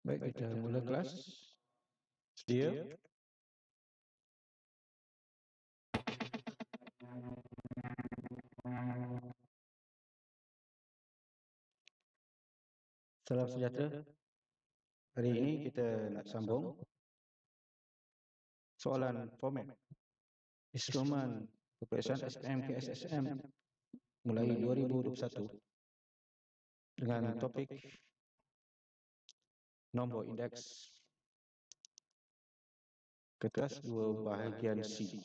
Baik, kita mula kelas. Sedia? Salam sejahtera. Hari ini kita nak sambung soalan format instrumen peperiksaan SPM ke SSM mulai 2021 dengan topik nombor indeks kertas 2 bahagian C.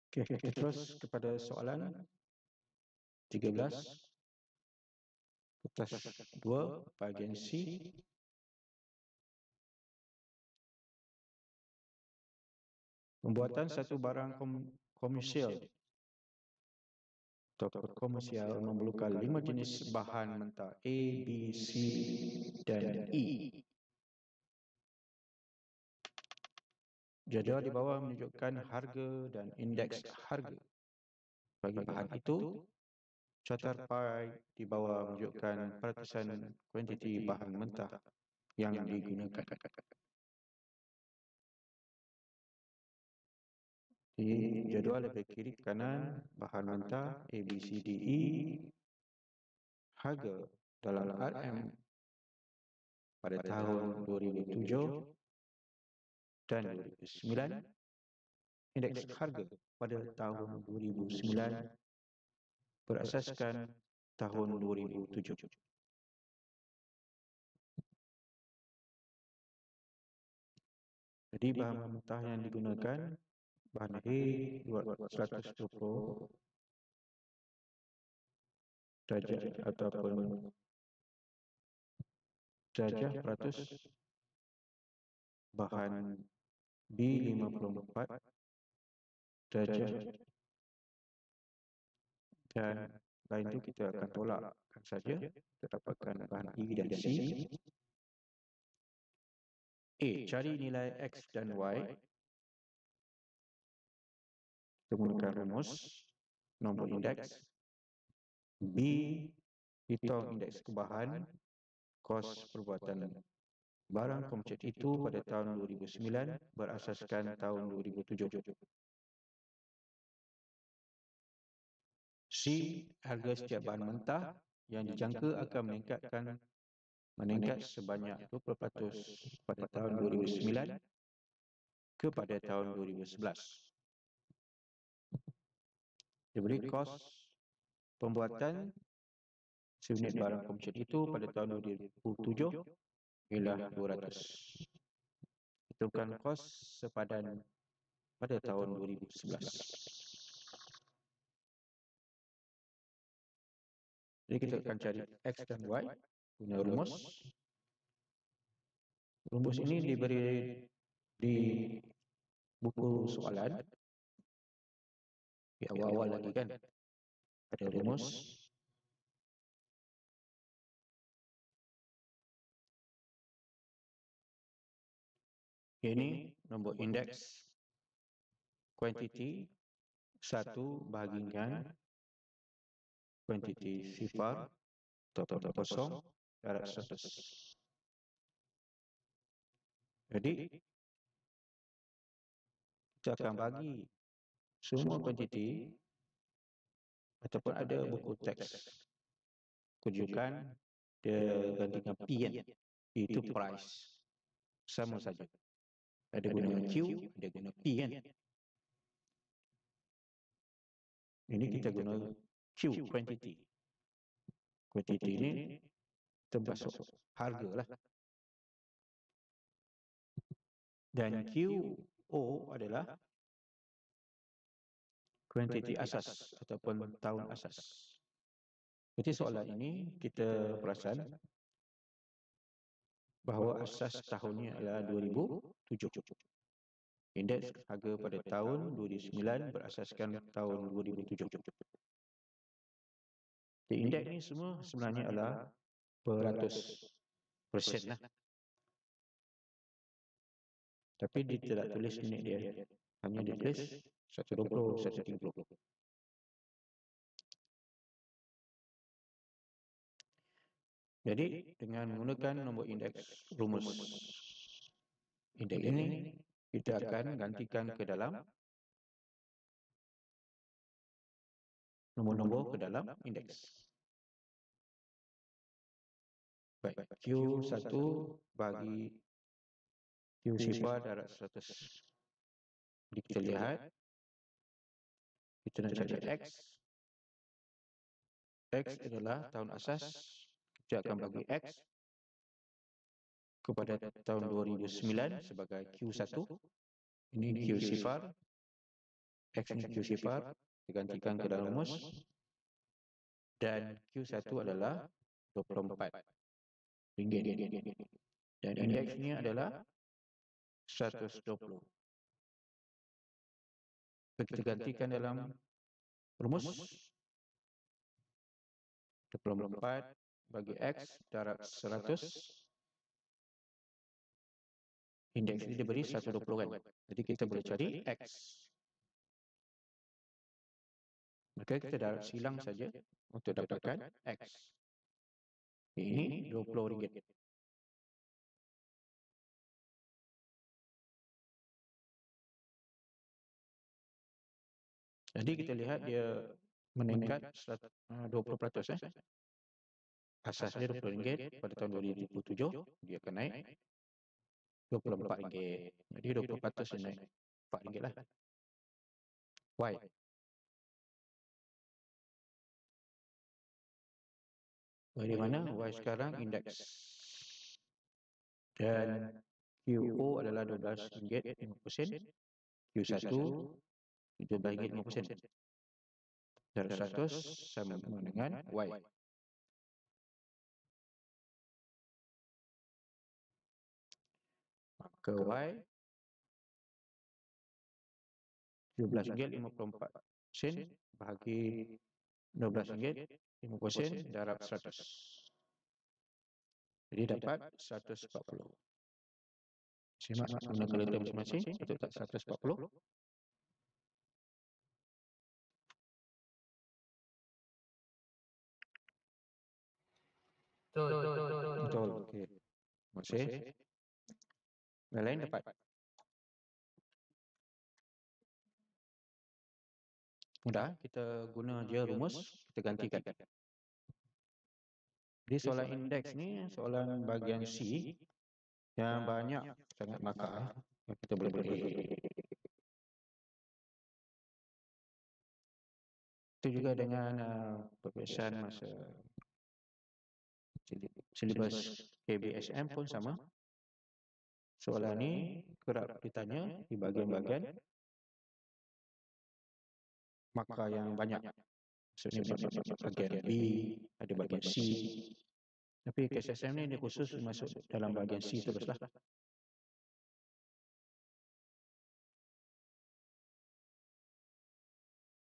Okey, kita terus kepada soalan 13 kertas 2 bahagian C. Pembuatan satu barang komersial atau komersial memerlukan 5 jenis bahan mentah A, B, C dan E. Jadual di bawah menunjukkan harga dan indeks harga bagi bahan itu. Catar pie di bawah menunjukkan peratusan kuantiti bahan mentah yang digunakan. Di jadual lebih kiri ke kanan, bahan mentah A, B, C, D, E, harga dalam RM pada tahun 2007 dan 2009, indeks harga pada tahun 2009 berasaskan tahun 2007. Jadi bahan mentah yang digunakan bahan A 120 darjah ataupun darjah peratus, bahan B 54 darjah, dan lain itu kita akan tolakkan saja. Kita dapatkan bahan E dan C. A. Cari nilai X dan Y. Kita menggunakan rumus nombor indeks. B. Hitung indeks kebahan, kos perbuatan barang komersial itu pada tahun 2009 berasaskan tahun 2007. C. Harga setiap bahan mentah yang dijangka akan meningkat sebanyak 20% pada tahun 2009 kepada tahun 2011. Diberi kos pembuatan seunit barang komersial itu pada tahun 2007 ialah 200. Hitungkan kos sepadan pada tahun 2011. Jadi kita akan cari X dan Y guna rumus. Rumus ini diberi di buku soalan. Di awal-awal lagi kan ada rumus. Ini nombor indeks kuantiti 1 bahagian kuantiti sifar atau kosong darab 100. Jadi kita akan bagi semua kuantiti ataupun ada buku teks tunjukkan dia ganti dengan P kan, itu price, sama saja. Ada guna Q, ada guna P kan. Ini kita guna Q, quantity. Quantity ini termasuk harga lah. Dan QO adalah quantity asas ataupun tahun asas. Jadi soalan ini kita perasan bahawa asas tahunnya adalah 2007. Indeks harga pada tahun 2009 berasaskan tahun 2007. Jadi indeks ni semua sebenarnya adalah beratus persen lah. Tapi dia tidak tulis unit dia. Hanya ditulis 120, 130. Jadi dengan menggunakan nombor indeks rumus indeks ini, kita akan gantikan ke dalam nombor-nombor ke dalam indeks. Baik, Q1 bagi Q sifar darab 100. Jadi kita lihat, kita nak cari X. X adalah tahun asas. Kita akan bagi X kepada tahun 2009 sebagai Q1. Ini Q sifar. X ini Q sifar. Digantikan ke dalam rumus. Dan Q1 adalah 24 ringgit. Dan indeksnya adalah 120. Kita gantikan dalam rumus 24 bagi X darab 100. Indeks ini diberi 120 kan. Jadi kita boleh cari X. Maka kita darab silang saja untuk dapatkan X. Ini RM20. Jadi kita lihat dia meningkat 20%. Asasnya RM20 pada tahun 2007, dia akan naik RM24. Jadi 20% dia naik RM4 lah. Y. Bagaimana? Y sekarang indeks. Dan QO adalah RM12.50. Q1 RM17.50. Darab 100 sama dengan Y. Maka Y RM17.54 bahagi RM12.50 darab 100. Jadi dapat 140. Simak guna kalkulator masing-masing untuk tak 140. Betul. Okey. Terima kasih. Yang lain dapat. Mudah, kita guna je rumus, kita gantikan. Jadi soalan indeks ni, soalan bahagian C yang banyak sangat makar yang kita boleh petik. Itu juga dengan peperiksaan masa silibus KBSM pun sama. Soalan ni kerap ditanya di bahagian-bahagian makar yang banyak. Maksudnya bahagian B, ada bahagian C. Tapi KSSM ni dia khusus masuk dalam bahagian C teruslah.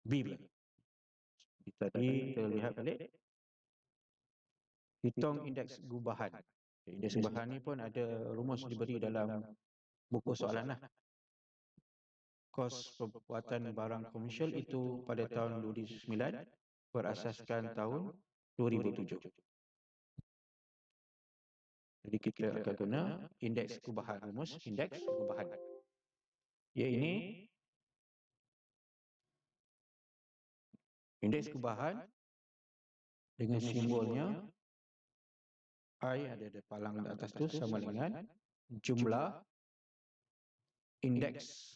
B pula. Tadi kita lihat balik. Hitung indeks gubahan. Indeks gubahan ni pun ada rumus diberi dalam buku soalan lah. Kos pembuatan barang komersial itu pada tahun 2009 berasaskan tahun 2007. Jadi kita akan guna indeks gubahan, rumus indeks gubahan. Ya, ini indeks gubahan dengan simbolnya I ada palang di atas tu sama dengan jumlah indeks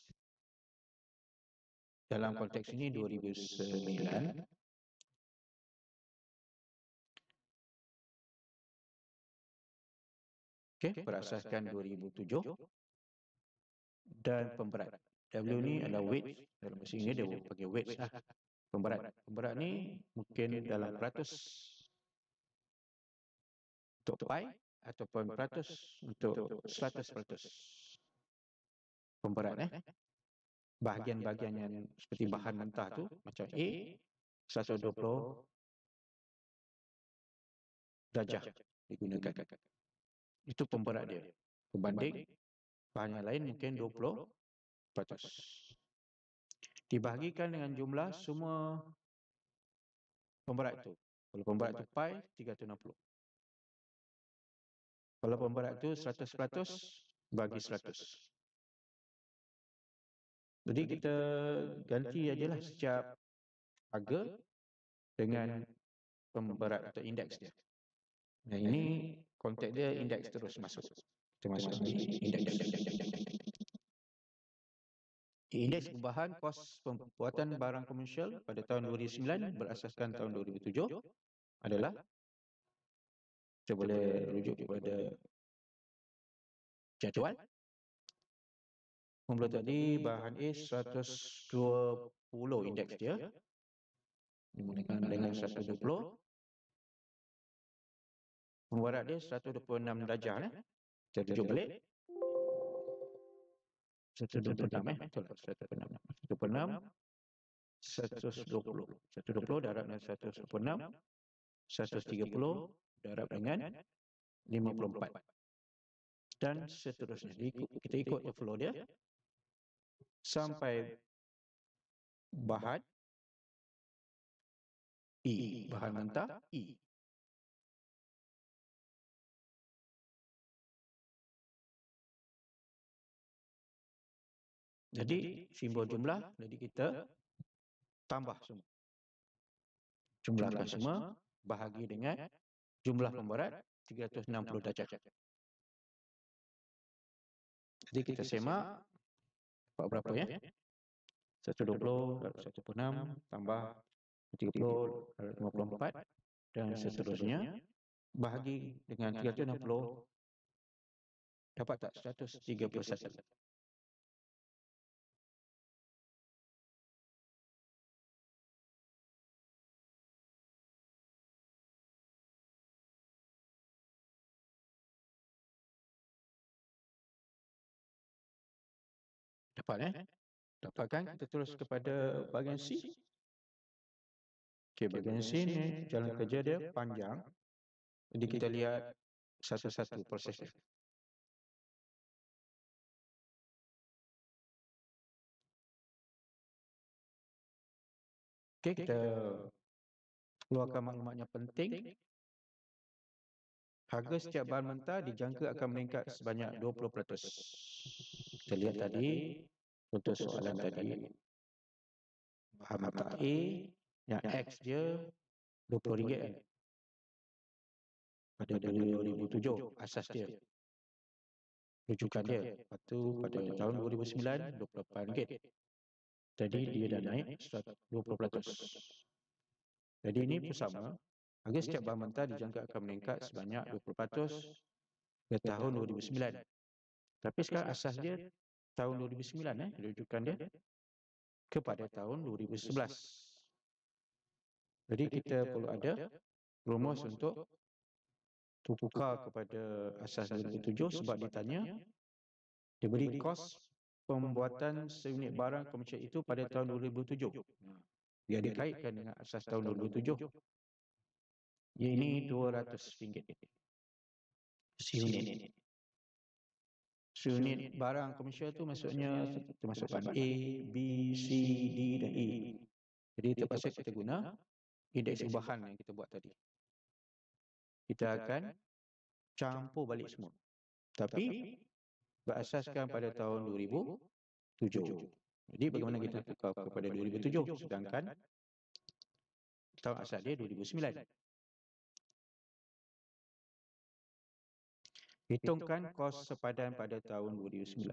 dalam konteks ini 2009 berasaskan 2007 dan pemberat. W ni adalah weight, dalam bahasa Inggeris dia pakai weight lah. Pemberat. Pemberat ni mungkin dalam peratus untuk pi ataupun peratus untuk 100%. Pemberat bahagian-bahagian yang seperti bahan mentah tu macam A 120 darjah digunakan. Itu pemberat dia. Berbanding bahan yang lain mungkin 20%. Dibahagikan dengan jumlah semua pemberat itu. Kalau pemberat itu pi 360. Kalau pemberat itu 100% bagi 100. Jadi kita ganti ajalah setiap harga dengan pemberat atau indeks dia. Nah ini konteks dia indeks terus masuk. Kita masuk di indeks. Indeks perubahan kos pembuatan barang komersial pada tahun 2009 berasaskan tahun 2007 adalah, kita boleh rujuk kepada jadual. Mula tadi bahan A 120 indeks dia dimulakan dengan 120. Pemberat dia 126 darjah. Kita rujuk balik 126 betul 126 120 darab dengan 126 130 darab dengan 54 dan seterusnya. Kita ikut flow dia sampai bahan E, bahan mentah E. Jadi simbol jumlah, jadi kita tambah semua. Jumlahkan semua bahagi dengan jumlah pemberat 360 darjah. Jadi kita semak berapa ya? 120 darab 126 tambah 30 darab 54 dan seterusnya bahagi dengan 360 dapat tak 131. Dapat dapatkan, kita terus kepada bahagian C. Okey, bahagian C ni jalan kerja dia panjang. Jadi kita lihat satu-satu prosesnya. Okey, kita keluarkan maklumatnya penting. Harga setiap bahan mentah dijangka akan meningkat sebanyak 20%. Kita lihat tadi untuk soalan tadi, bahan mentah A yang X dia RM20 kan? Pada 2007 asas dia, rujukan dia. Lepas tu pada tahun 2009 RM28. Jadi dia dah naik 20%. Jadi ini pun sama. Harga setiap bahan mentah dijangka akan meningkat sebanyak 20% ke tahun 2009. Tapi sekarang asas dia tahun 2009 rujukan dia kepada tahun 2011. Jadi kita perlu ada rumus untuk tukar kepada asas 2007 sebab ditanya diberi kos pembuatan seunit barang komersial itu pada tahun 2007. Dia dikaitkan dengan asas tahun 2007. Ini RM200 seunit. Seunit barang komersial itu maksudnya termasuk bahan A, B, C, D dan E. Jadi terpaksa kita guna indeks perubahan yang kita buat tadi. Kita akan campur balik semua. Tapi berasaskan pada tahun 2007. Jadi bagaimana kita tukar kepada 2007 sedangkan tahun asal dia 2009. Hitungkan kos sepadan pada tahun 2011.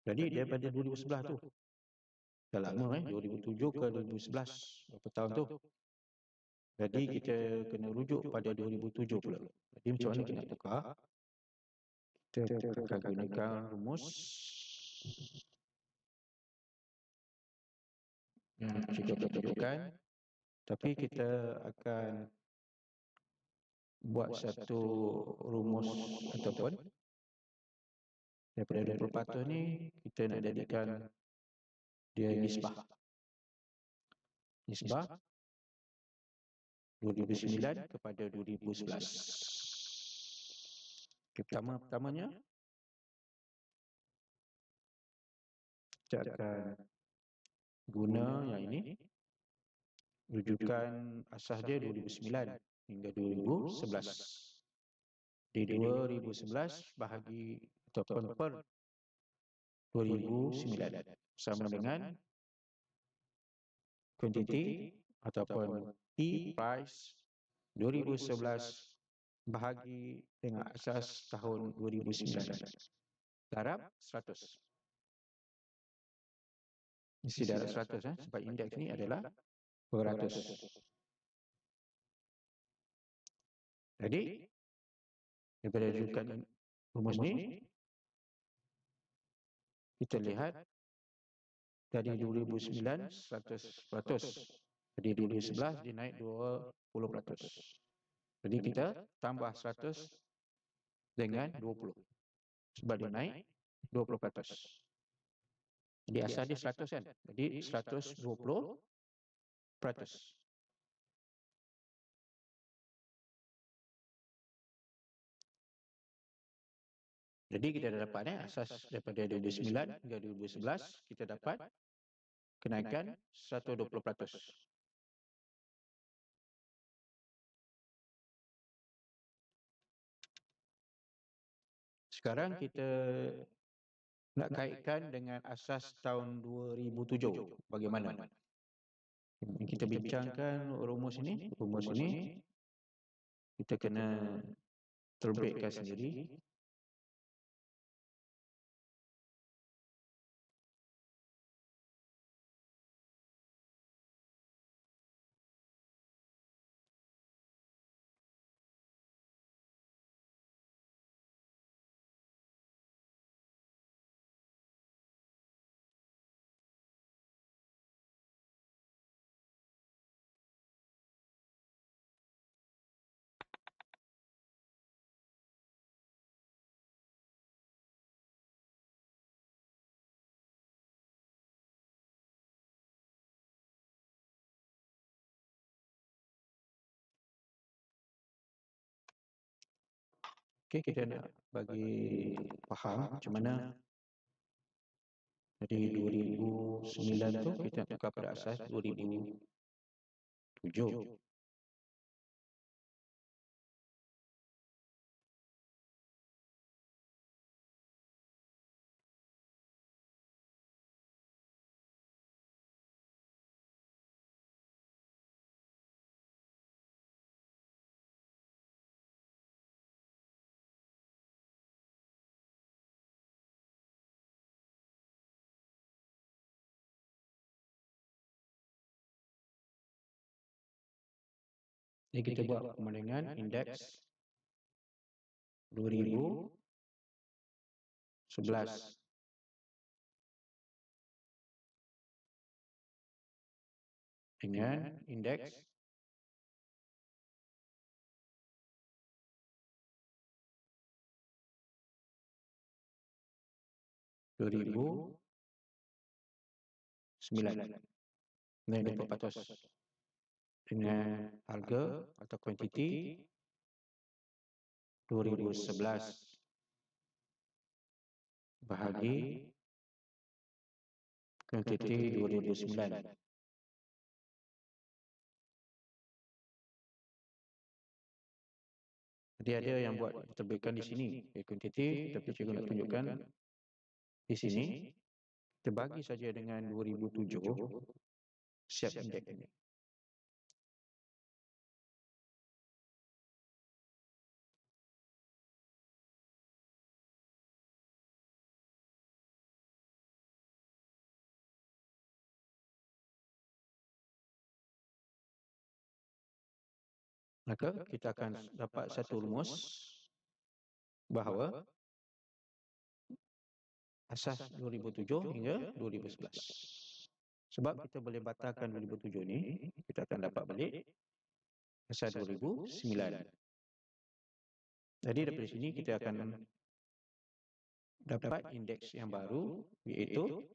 Jadi daripada 2011 tu, dah lama 2007 ke 2011, berapa tahun tu. Jadi kita kena rujuk pada 2007 pula. Jadi macam mana kita nak tukar? Kita akan gunakan rumus yang cikgu akan tunjukkan, tapi kita akan buat satu rumus ataupun daripada 20% ni kita nak jadikan dia nisbah 2009 kepada 2011. Pertamanya kita akan guna yang ini, rujukan asas dia 2009 hingga 2011. Di 2011 bahagi ataupun per 2009 sama dengan quantity ataupun P price 2011 bahagi dengan asas tahun 2009 darab 100. Mesti darab 100 sebab indeks ni adalah beratus. Jadi daripada rujukan rumus ni kita lihat dari 2009 100%. Jadi 2011 dia naik 20%. Jadi kita tambah 100 dengan 20 sebab dia naik 20%. Jadi asal dia 100 kan. Jadi 120%. Jadi kita dah dapat asas daripada 2009 hingga 2011 kita dapat kenaikan 120%. Sekarang kita nak kaitkan dengan asas tahun 2007. Bagaimana? Kita bincangkan rumus ini. Rumus ini kita kena terbitkan sendiri. Okey, kita nak bagi faham macam mana dari 2009 tu kita nak tukar pada asas 2007. Jadi kita buat perbandingan indeks 2011 dengan indeks 2009 naik 20% dengan harga atau kuantiti 2011 bahagi kuantiti 2009. Jadi ada yang buat diterbitkan di sini kuantiti, tapi cikgu nak tunjukkan di sini kita bagi saja dengan 2007 siap indeks ini. Maka kita akan dapat satu rumus bahawa asas 2007 hingga 2011. Sebab kita boleh batalkan 2007 ni, kita akan dapat balik asas 2009. Jadi daripada sini kita akan dapat indeks yang baru, iaitu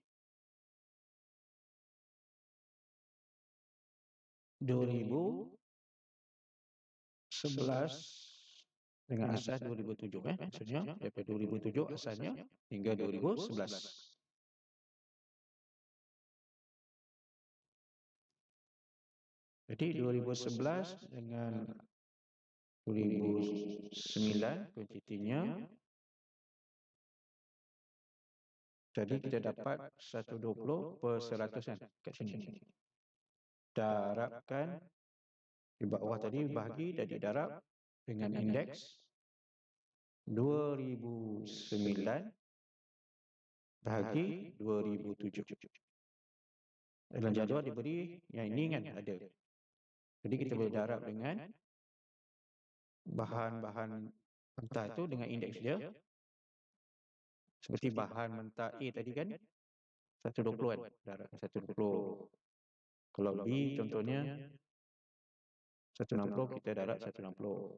2011 dengan asas 2007. Maksudnya daripada 2007 asalnya hingga 2011. Jadi 2011 dengan 2009 kuantitinya, jadi kita dapat 120/100 kan kat sini. Darabkan di bawah tadi bahagi dan didarab dengan indeks 2009 bahagi 2007. Dalam jadual diberi yang ini kan ada. Jadi kita boleh darab dengan bahan-bahan mentah itu dengan indeks dia. Seperti bahan mentah A tadi kan 120 kan, darabkan 120. Kalau B contohnya 160, kita darab 160.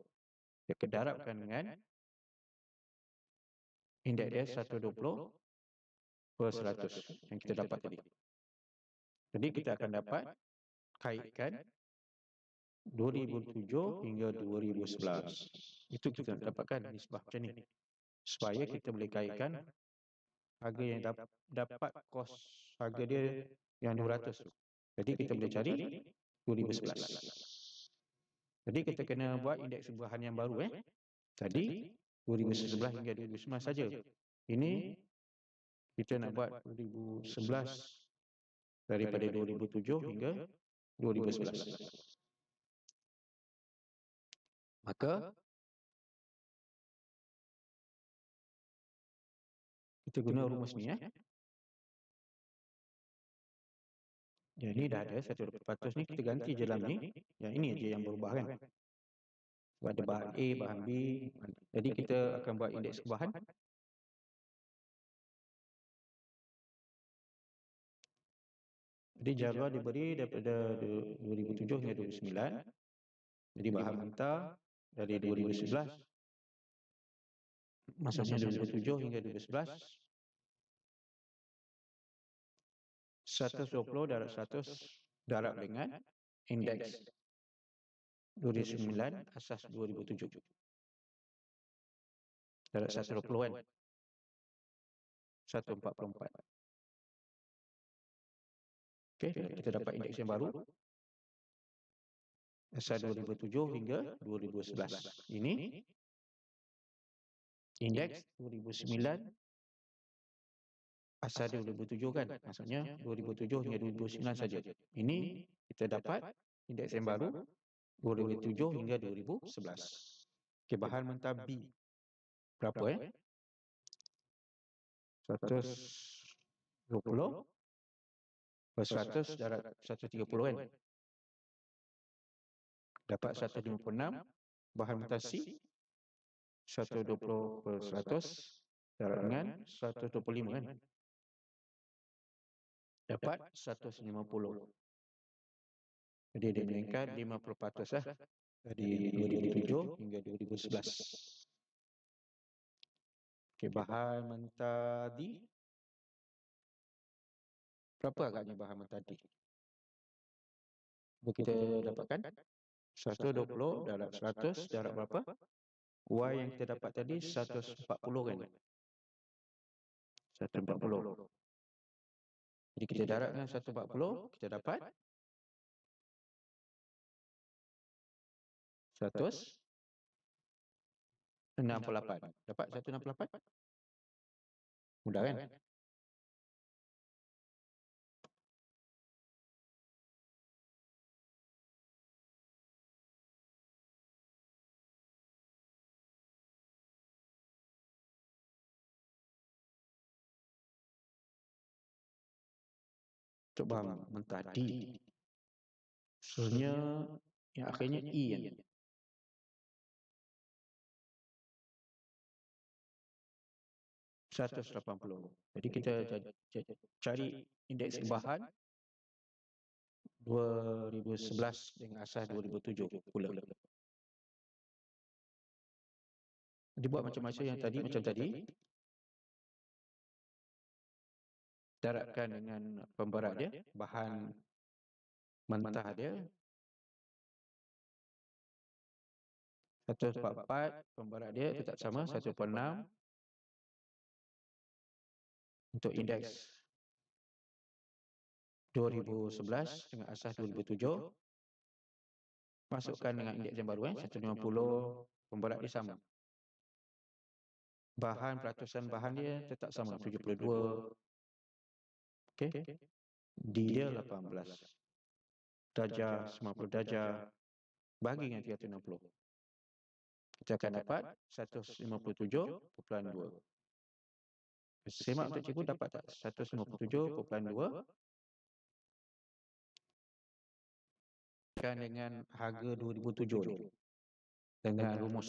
Kita darabkan dengan indeks dia 120/100 yang kita dapat tadi. Jadi kita akan dapat kaitkan 2007 hingga 2011. Itu kita dapatkan nisbah macam ni. Supaya kita boleh kaitkan harga yang dapat kos harga dia yang 200 tu. Jadi kita boleh cari 2011. Jadi kita kena buat indeks bahan yang baru Tadi 2011 hingga 2009 saja. Ini kita nak buat 2011 daripada 2007 hingga 2011. Maka kita guna rumus ni Jadi dah ada 100% ni, kita ganti je dalam ni. Yang ini aja yang berubah kan. Sebab ada bahan A, bahan B. Jadi kita akan buat indeks bahan. Jadi jadual diberi daripada 2007 hingga 2009. Jadi bahan mentah dari 2011. Maksudnya 2007 hingga 2011. 120 darab 100 darab dengan indeks 2009 asas 2007. Darab 120 kan. 144. Okey, kita dapat indeks yang baru. Asal 2007 hingga 2011. Ini indeks 2009 asal 2007 kan. Maksudnya 2007 hingga 2009 saja. Ini kita dapat indeks yang baru 2007 hingga 2011. Okey, bahan mentah B. Berapa 120 per 100 darab 130 kan. Dapat 156. Bahan mentah C 120 per 100 darab dengan 125 kan. Dapat 150. Jadi dia meningkat 50% dari 2007 hingga 2011. Okey, bahan mentah D. Berapa agaknya bahan mentah D? Kita dapatkan 120 darab 100 darab berapa? Y yang kita dapat tadi 140 kan. 140. Jadi kita darabkan 140, kita dapat 168. Dapat 168? Mudah kan? Untuk bahan mentah D. Sebenarnya yang akhirnya E kan. 180. Jadi kita cari indeks kebahan 2011 dengan asas 2007 pula. Dibuat macam-macam yang tadi, macam tadi. Darabkan dengan pemberat dia, bahan mentah dia 144, pemberat dia tetap sama 1.6. Untuk indeks 2011 dengan asas 2007, masukkan dengan indeks yang baru 150, pemberat dia sama. Bahan peratusan bahan dia tetap sama 72. Okey. D dia 18. Darjah 90 darjah bagi dengan 360. Kita akan dapat 157.2. Semak untuk cikgu dapat tak? 157.2 kan dengan harga 2007 ni dengan rumus.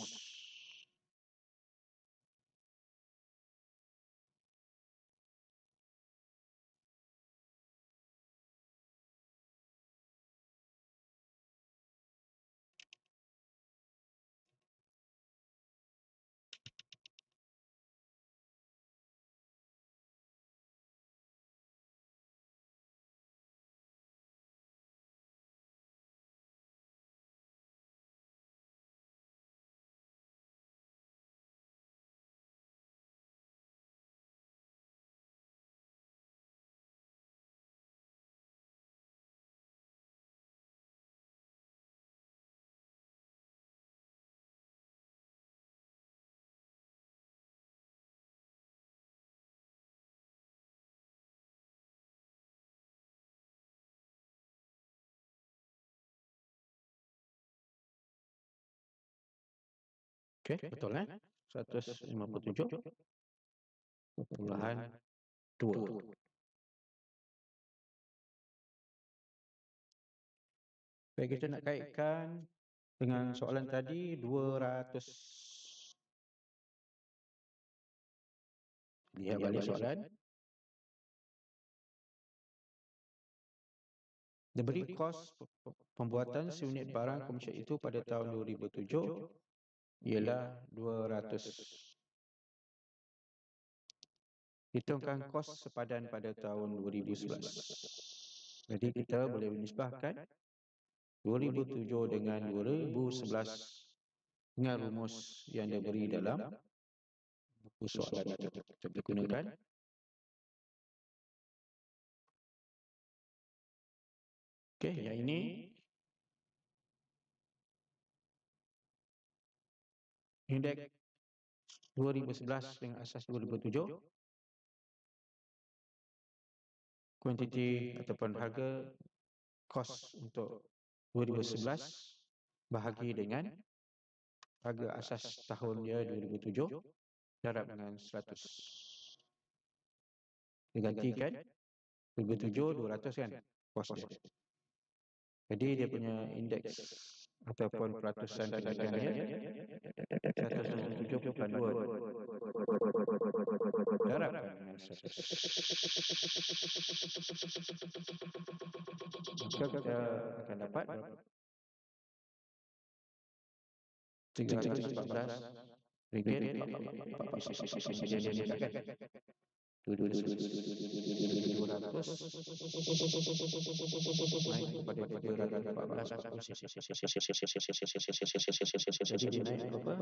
Okey, betul 157.2. Baik, kita nak kaitkan dengan soalan tadi 200. Lihat balik soalan. Diberi kos pembuatan seunit barang komersial itu pada tahun 2007 ialah 200. Hitungkan kos sepadan pada tahun 2011. Jadi kita boleh menisbahkan 2007 dengan 2011 dengan rumus yang diberi dalam buku soalan itu. Kita boleh gunakan. Okey, yang ini indeks 2011 dengan asas 2007, kuantiti ataupun harga kos untuk 2011 bahagi dengan harga asas tahun dia 2007 darab dengan 100. Digantikan 2007 200 kan kos dia. Jadi dia punya indeks ataupun peratusan kenaikan dia 157.2 darabkan dengan 100. Maka kita akan dapat 314 ringgit 44 sen. Dia meningkatkan 200 naik kepada 314 sen. Jadi dia naik berapa?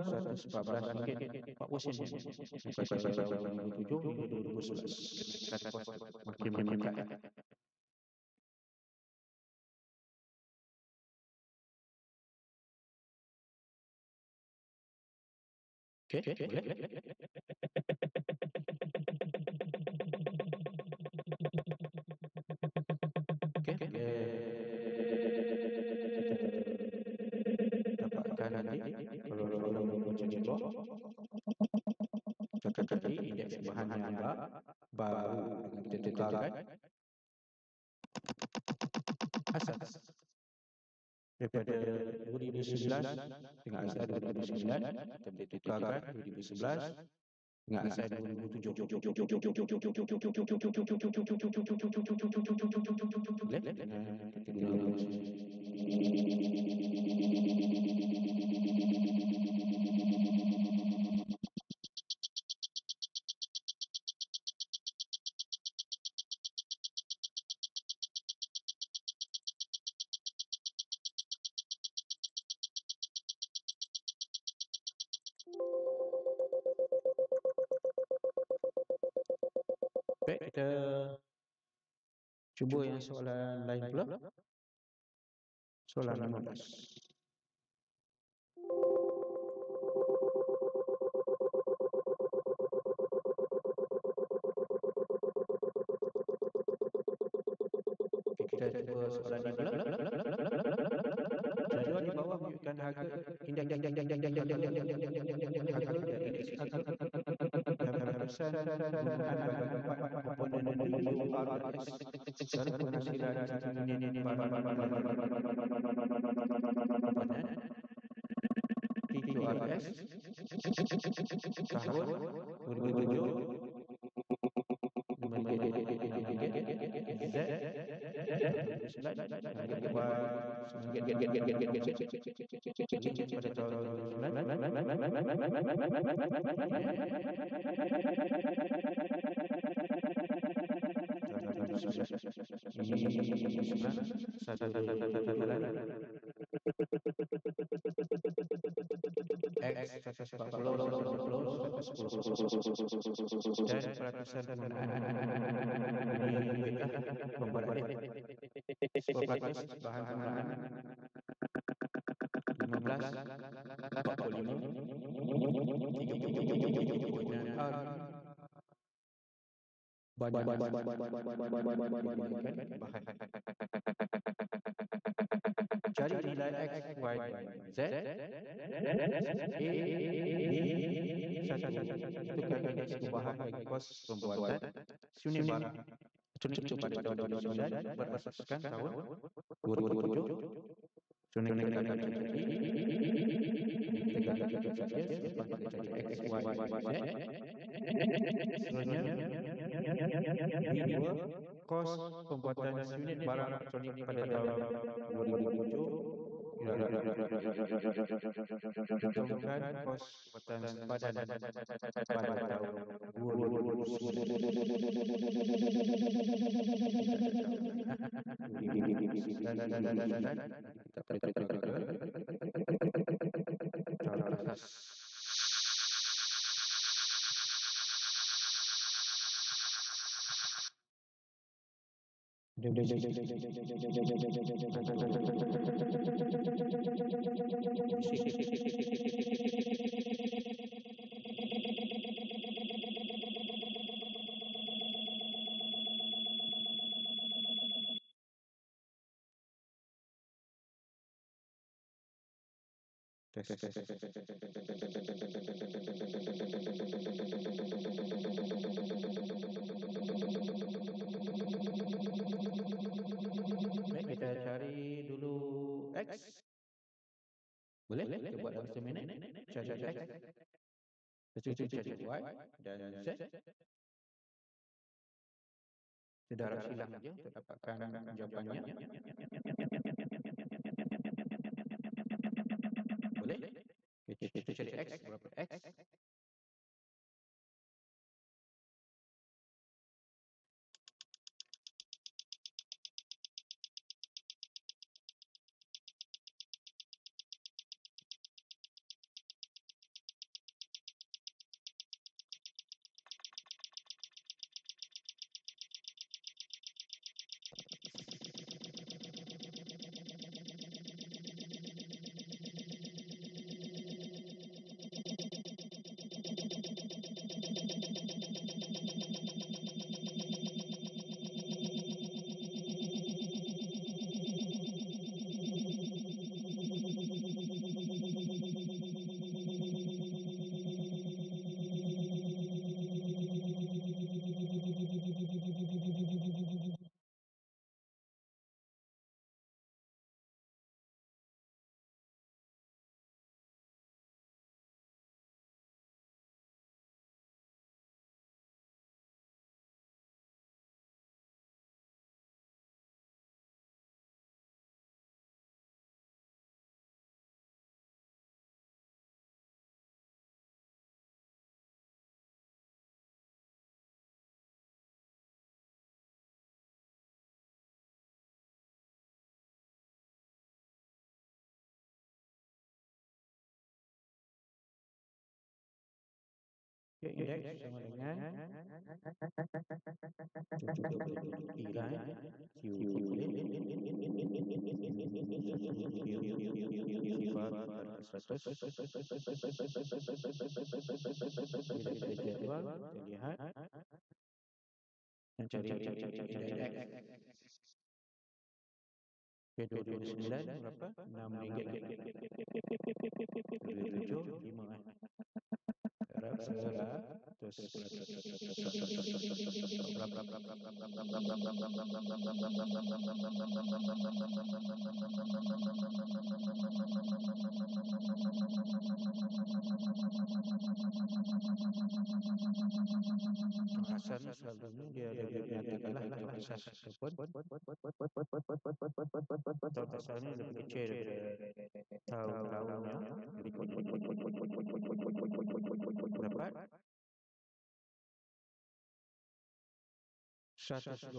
114 ringgit 40 sen. Pada tahun 2007 hingga 2011. Makin meningkat. Okey, boleh. Okey, dapatkan nanti kalau soalan macam ni cakap tadi indeks bahan yang agak baru dengan kita tukarkan asas daripada 2011 dengan asas 2009 kita boleh tukarkan 2011 Ingat saya 2007. Boleh? Kita guna baik, kita cuba yang soalan lain pula. Soalan 15. Okay, kita cuba soalan ni pula. Jadual di bawah menunjukkan harga indeks harga dan peratusan penggunaan bagi empat komponen QRS serta penghasilan unit komponen TQRS tahun 2007 Z pada tahun 2009 X 140 dan peratusan penggunaan ini pembuat 10% bahan penggunaan 15 45 banyak cari nilai X, Y, Z A, B, tentukan indeks perubahan bagi kos pembuatan unit barang tertutup pada tahun 2009 berasaskan tahun 2007 X, Y, Z selanjutnya kos pembuatan unit barang elektronik pada tahun 2007 tentukan kos pembuatan sempadan pada tahun 2009. Baik, kita cari dulu X. Boleh? Kita buat dalam seminit. Cari X. Kita cari Y dan Z. Kita harap silang saja untuk dapatkan jawapannya. Boleh? Kita cari X. Berapa X? Okay, indeks sama dengan juga boleh I lah, Q boleh sifar pada 100. Bila kita jadual, kita lihat dan cari indeks X. Okay, 2009 berapa? RM6. 27, 5 Harap selera terus Hasan selalunya dia menyatakanlah itu asas ataupun tahun asalnya lebih kecil daripada tahun-tahunnya berikut. Dapat 120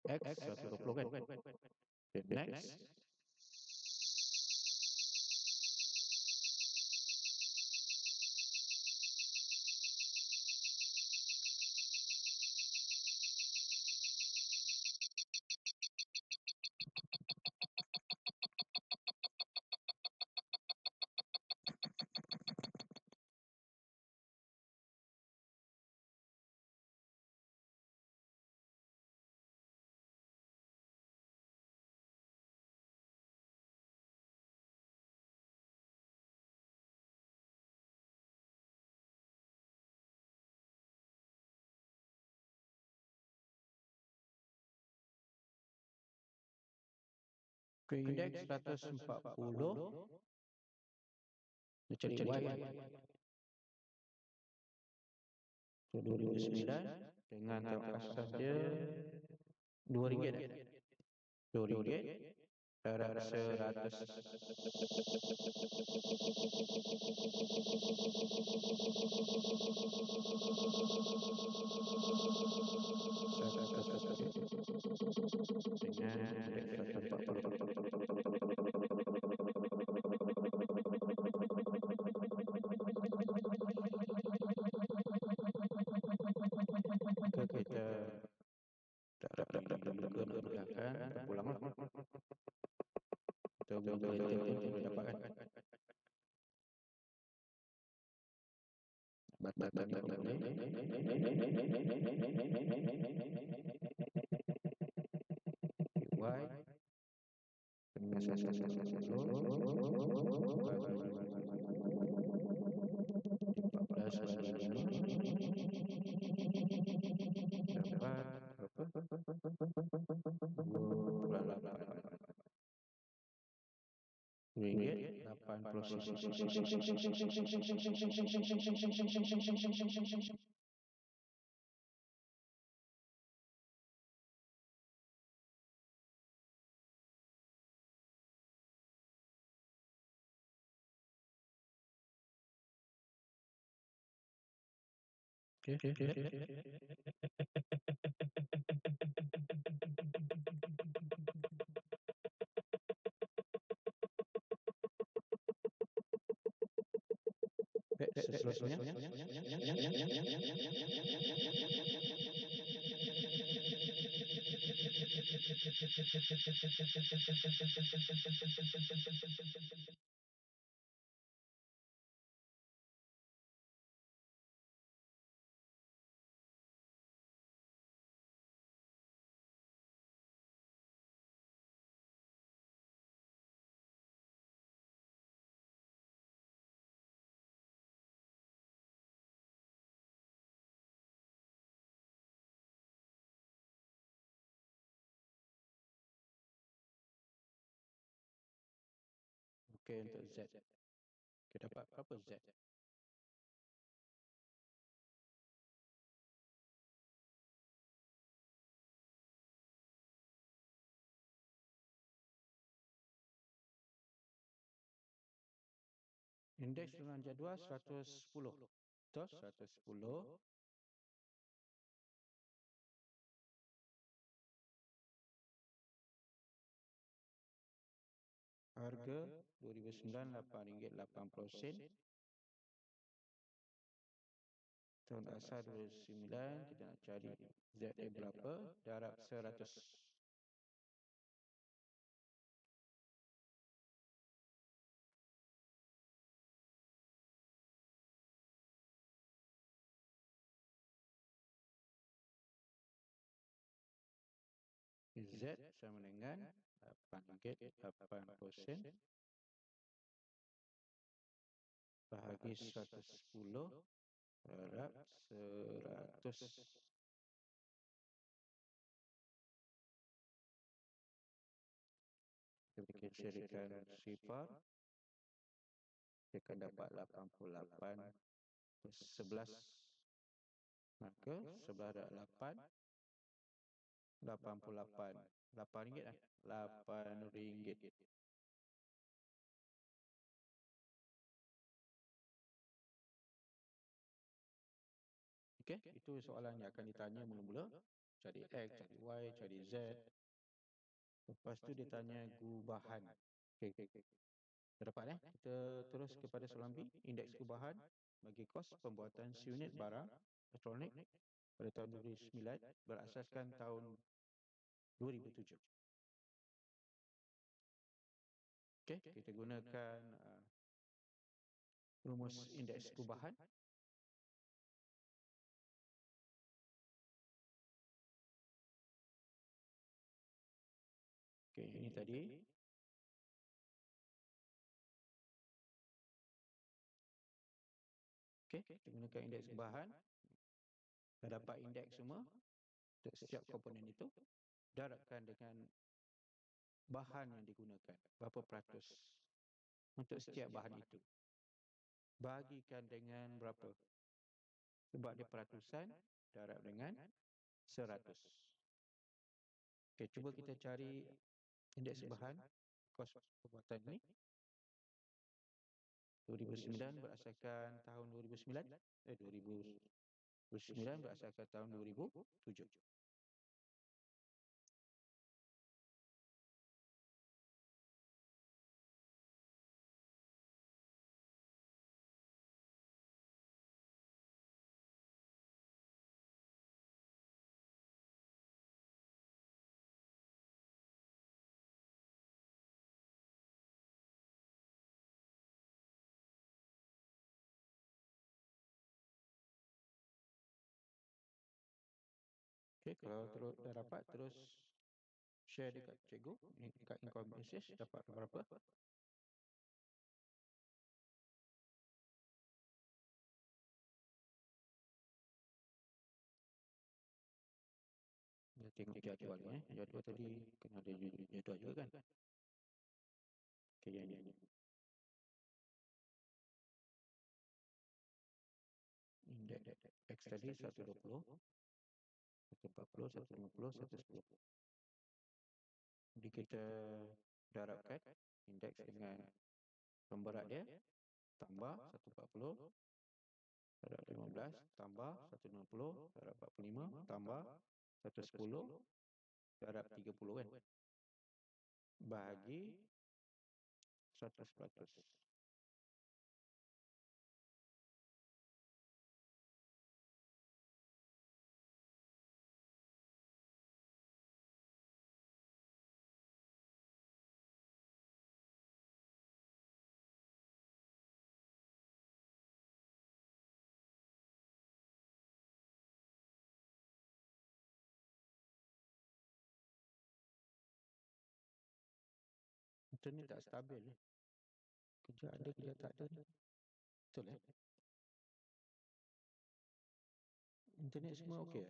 X 120 kan. Okay, next. Okay, indeks 140 dia cari Y kan. So, 2009 dengan tahun asal dia RM2 dah. RM2 harap 100. Dengan indeks 140. Kita tak luka nak pegangkan, kita pulanglah. Kita guna enter pun boleh dapat kan. Batal tak boleh. Y dengan sasa-sasa 14 dapat berapa? RM2.80. Okay. Seterusnya. Okay, untuk Z. Kita dapat berapa Z? Indeks dalam jadual 110. Betul? 110. Harga 2009 RM8.80. Tahun asal 29, kita nak cari ZA berapa, darab 100. Z sama dengan 8/8% bahagi 110 darab 100. Kita bikin syarikan sifar, kita akan dapat 88/11. Maka 11 darab 8, 88. RM8 lah. RM8. Okey, itu soalan yang akan ditanya mula-mula. Cari X, cari Y, cari Z. Lepas tu dia tanya gubahan. Okey. Dah dapat Kita terus kepada soalan B. Indeks gubahan bagi kos pembuatan seunit barang elektronik pada tahun 2009 berasaskan tahun 2007. Okey, kita gunakan rumus indeks gubahan. Okey, ini tadi. Okey, kita gunakan indeks gubahan. Dah dapat indeks semua untuk setiap komponen itu. Darabkan dengan bahan yang digunakan. Berapa peratus untuk setiap bahan itu. Bagikan dengan berapa? Sebab dia peratusan, darab dengan 100. Okey, cuba kita cari indeks bahan kos perbuatan ini. 2009 berasaskan tahun 2009. 2009 berasaskan tahun 2007. Okey, kalau terus dah dapat, terus share dekat cikgu, dekat income message, dapat berapa? Dia tengok jadual ni. Jadual tadi kena ada jadual juga kan? Okey, yang ni. Indeks X tadi 120, 140, 150, 110. Jadi kita darabkan indeks dengan pemberat dia, tambah 140 darab 15, tambah 160 darab 45, tambah 110 darab 30 kan? Bahagi 100%. Internet tak stabil ni. Kejap ada, kejap tak ada ni. Betul Internet semua okey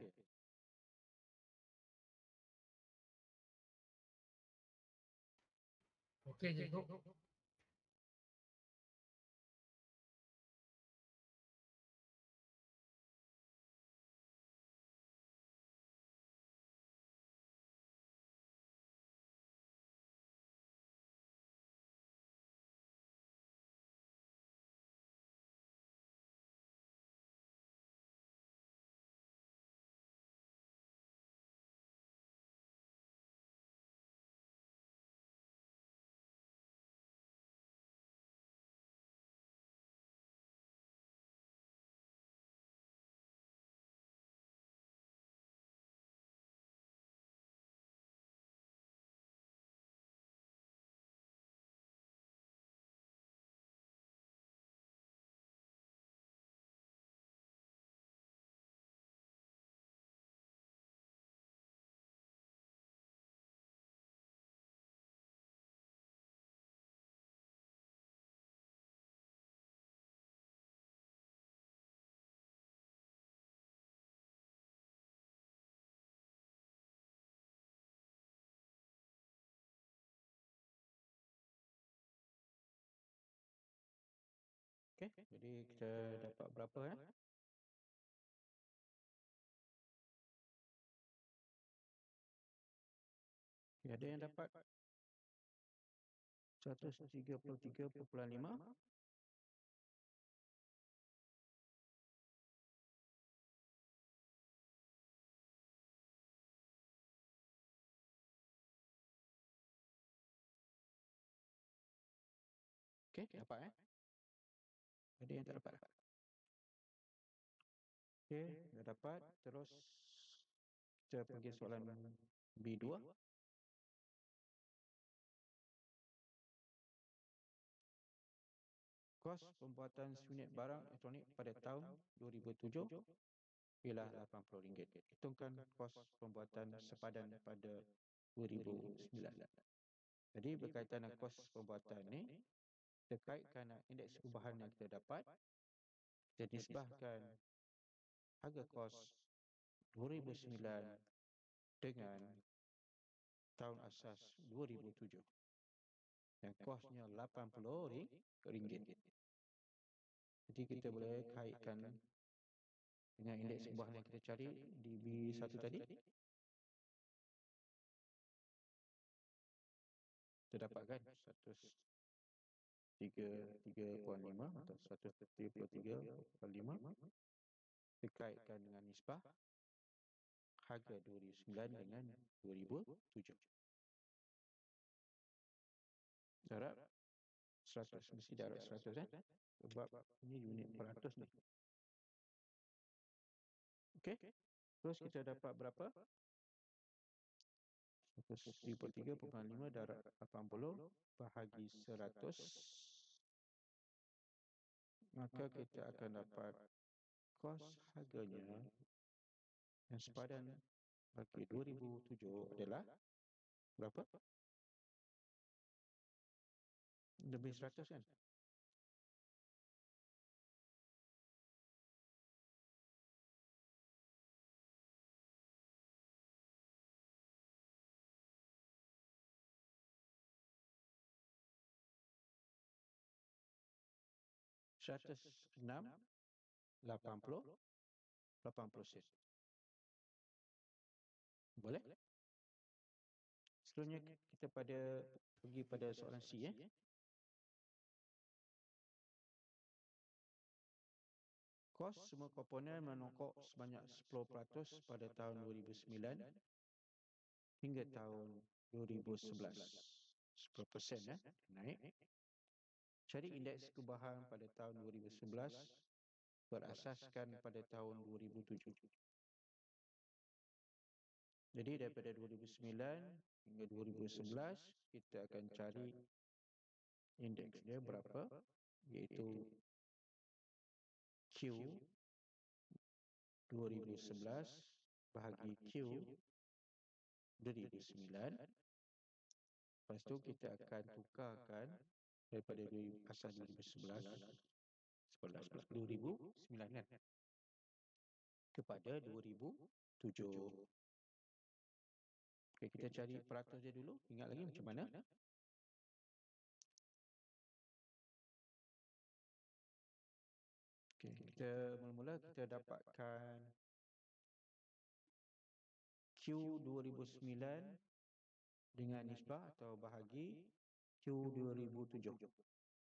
Okey, cikgu. Okey, jadi kita dapat berapa ya? Okay, ada yang dapat 133.5. Okey, dapat Ada yang tak dapat? Okey, dah dapat. Terus kita pergi soalan B2. Kos pembuatan seunit barang elektronik pada tahun 2007 ialah RM80. Hitungkan kos pembuatan sepadan pada 2009. Jadi berkaitan dengan kos pembuatan ni, terkaitkan indeks perubahan yang kita dapat, kita nisbahkan harga kos 2009 dengan tahun asas 2007 yang kosnya RM80. Jadi kita boleh kaitkan dengan indeks perubahan yang kita cari di B1 tadi. Kita dapatkan 133.5 atau 133.5 dikaitkan dengan nisbah harga 2009 dengan 2007. Darab 100, mesti darab 100 kan? Sebab ini unit peratus ni. Okey. Terus kita dapat berapa? 133.5 darab 80 bahagi 100. Maka kita akan dapat kos harganya yang sepadan bagi 2007 adalah berapa? Lebih 100 kan? RM106.80 Boleh? Seterusnya kita pergi pada soalan C . Kos semua komponen menongkok sebanyak 10% pada tahun 2009 hingga tahun 2011. 10% naik. Cari indeks perubahan pada tahun 2011 berasaskan pada tahun 2007. Jadi daripada 2009 hingga 2011 kita akan cari indeks dia berapa, iaitu Q 2011 bahagi Q 2009. Lepas tu kita akan tukarkan daripada asas 2011 2009 kan kepada 2007. Okey, kita cari peratus dia dulu. Ingat lagi macam mana? Okey, kita mula-mula kita dapatkan Q 2009 dengan nisbah atau bahagi Q 2007.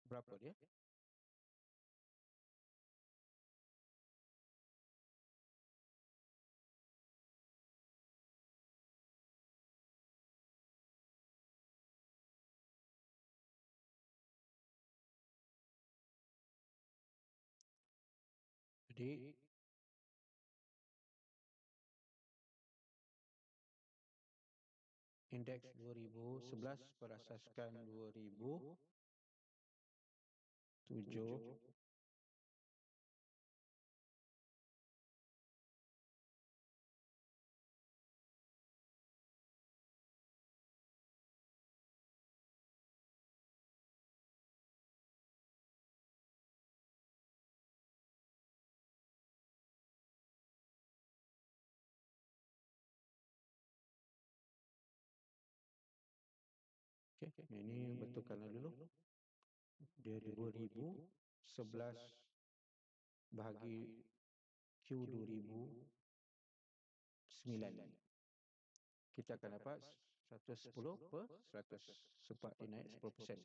Berapa dia? Jadi indeks 2011 berasaskan 2007 Okey, ini betulkanlah dulu. Dia 2000 11 bahagi Q 2009. Kita akan dapat 110 per 100 sebab dia naik 10%.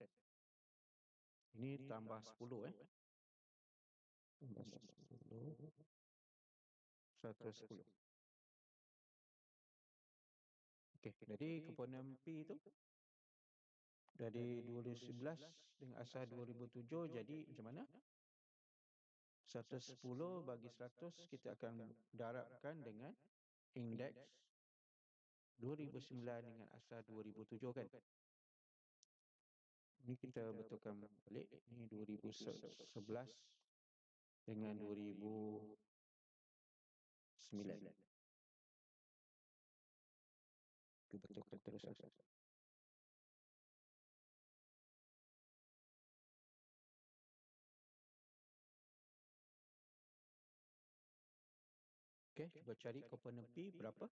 Ini tambah 10 tambah 10 110. Okey, jadi komponen P itu dari 2011 dengan asas 2007 jadi macam mana? 110 bagi 100 kita akan darabkan dengan indeks 2009 dengan asas 2007 kan? Ini kita betulkan balik. Ini 2011 dengan 2009. Kita betulkan terus. Okey, cuba cari komponen P berapa?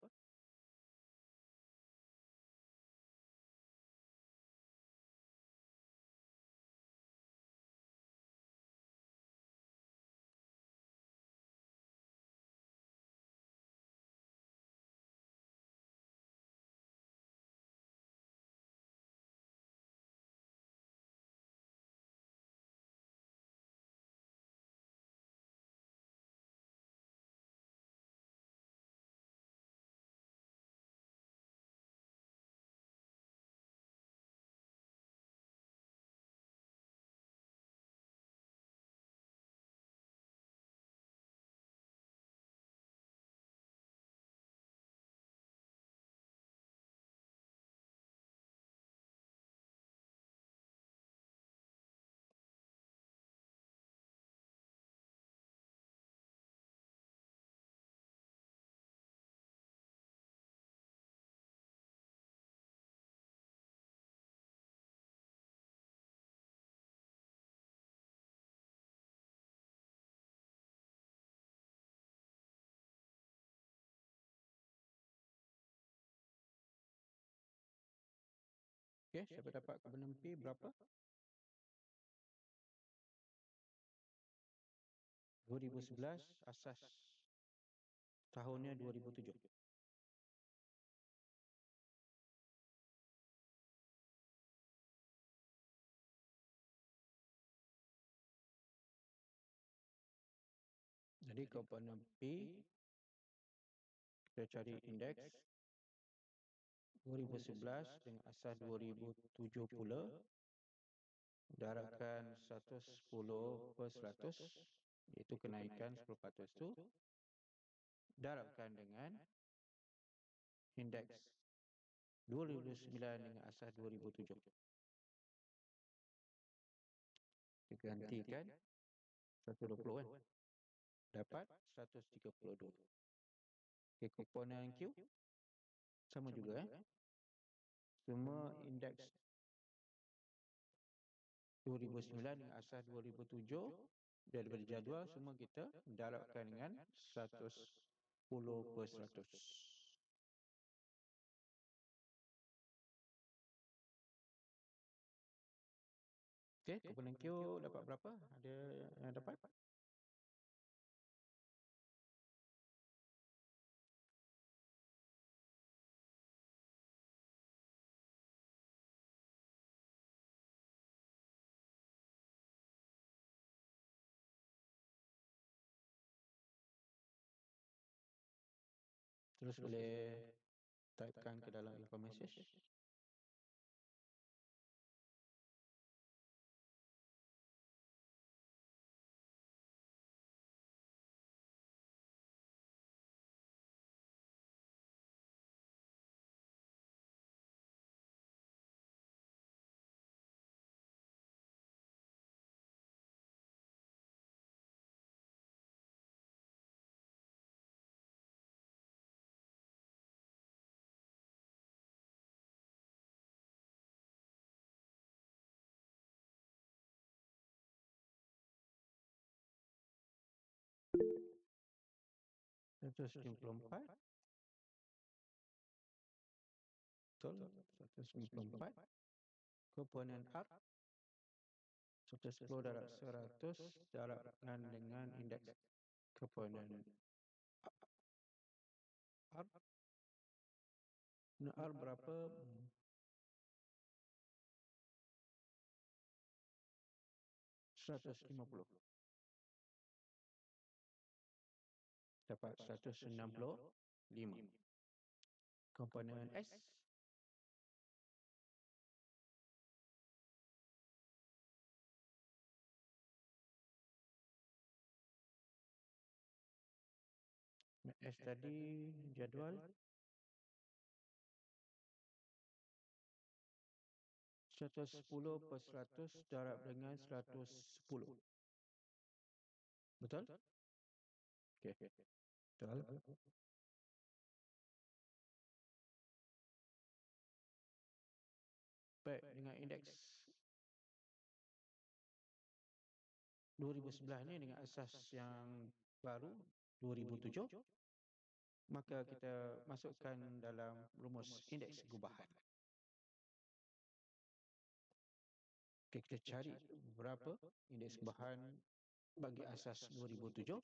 Okey, siapa dapat komponen P berapa? 2011 asas tahunnya 2007. Jadi komponen P kita cari indeks 2011 dengan asas 2007 pula darabkan 110 per 100 iaitu kenaikan 10% itu darabkan dengan indeks 2009 dengan asas 2007. Digantikan 120 kan? Dapat 132. Okey, komponen Q sama juga semua indeks 2009 dengan asas 2007 daripada jadual semua kita darabkan dengan 110 per 100. Okey, komponen Q dapat berapa? Ada yang dapat? Terus boleh typekan ke dalam info message. Itu 94. Betul, 194. Komponen R 110 darab 100 darabkan dengan indeks komponen R. R berapa? 150. Dapat 165. Komponen S. S tadi jadual 110 per 100 darab dengan 110. Betul? Okey. Betul. Baik, dengan indeks 2011 ni dengan asas yang baru 2007, maka kita masukkan dalam rumus indeks gubahan. Okey, kita cari berapa indeks gubahan bagi asas 2007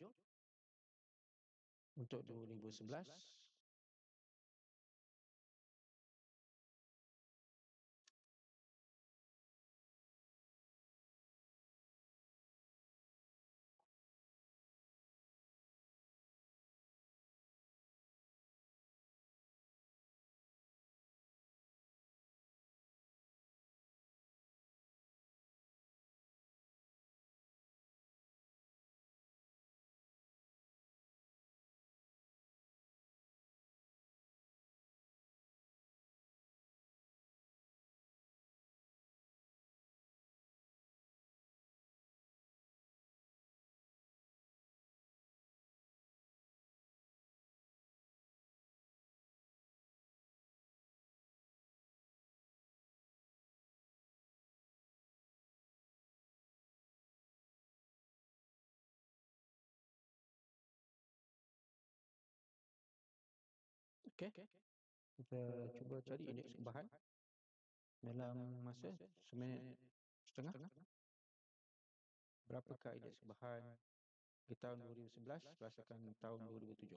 untuk 2011. Okey, kita cuba cari indeks gubahan dalam masa seminit setengah. Berapakah indeks gubahan di tahun 2011 berdasarkan tahun 2007?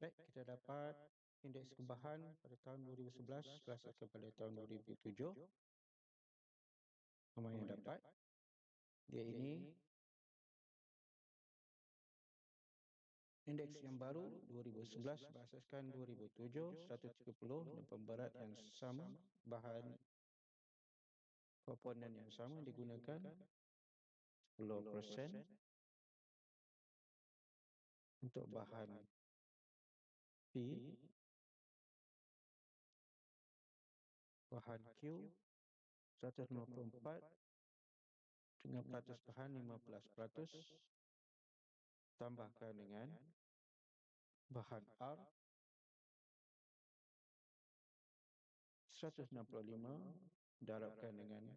Baik, kita dapat indeks kebahan pada tahun 2011 berdasarkan pada tahun 2007. Nama yang dapat dia ini indeks yang baru 2011 berasaskan 2007 130 dan pemberat yang sama, bahan komponen yang sama digunakan 10% untuk bahan P, bahan Q 154 dengan peratus bahan 15%, tambahkan dengan bahan R 165 darabkan dengan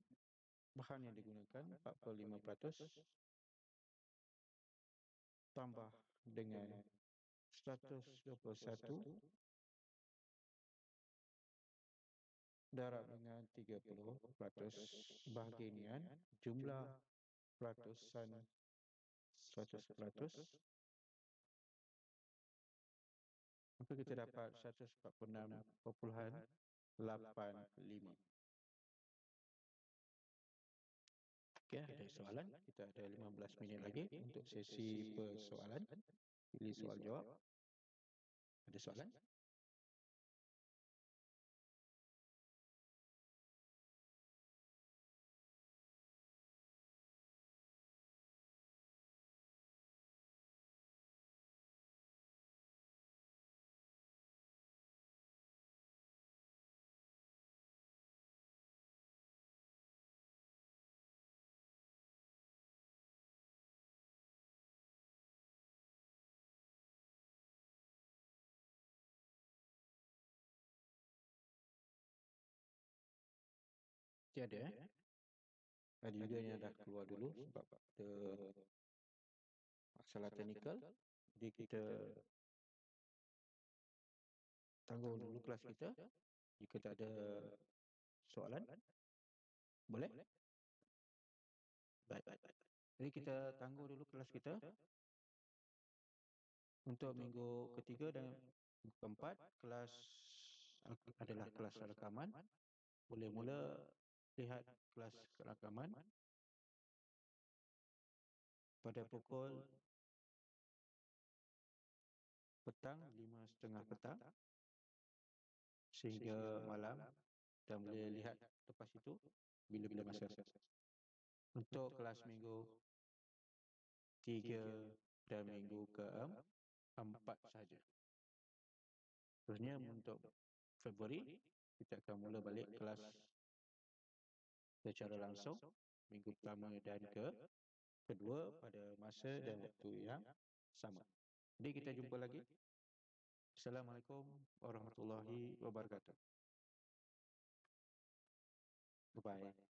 bahan yang digunakan 45%, tambah dengan 121 darab dengan 30%, bahagian jumlah peratusan 100%, maka kita dapat 146.85. Okey, ada soalan. Kita ada 15 minit lagi untuk sesi persoalan. Pilih soal jawab. Ada soalan? Tiada. Ada juga yang dah keluar dulu sebab ada masalah teknikal. Jadi kita tanggung dulu kelas kita. Jika tak ada soalan, boleh? Baik. Jadi kita tanggung dulu kelas kita. Untuk minggu ketiga dan minggu keempat, kelas adalah kelas rekaman. Boleh mula lihat kelas rekaman pada pukul petang, 5:30 petang sehingga malam, dan boleh lihat lepas itu bila-bila masa. Untuk kelas minggu 3 dan minggu keempat saja. Terusnya untuk Februari, kita akan mula balik kelas secara langsung minggu pertama dan kedua pada masa dan waktu yang sama. Jadi kita jumpa lagi. Assalamualaikum warahmatullahi wabarakatuh. Bye-bye.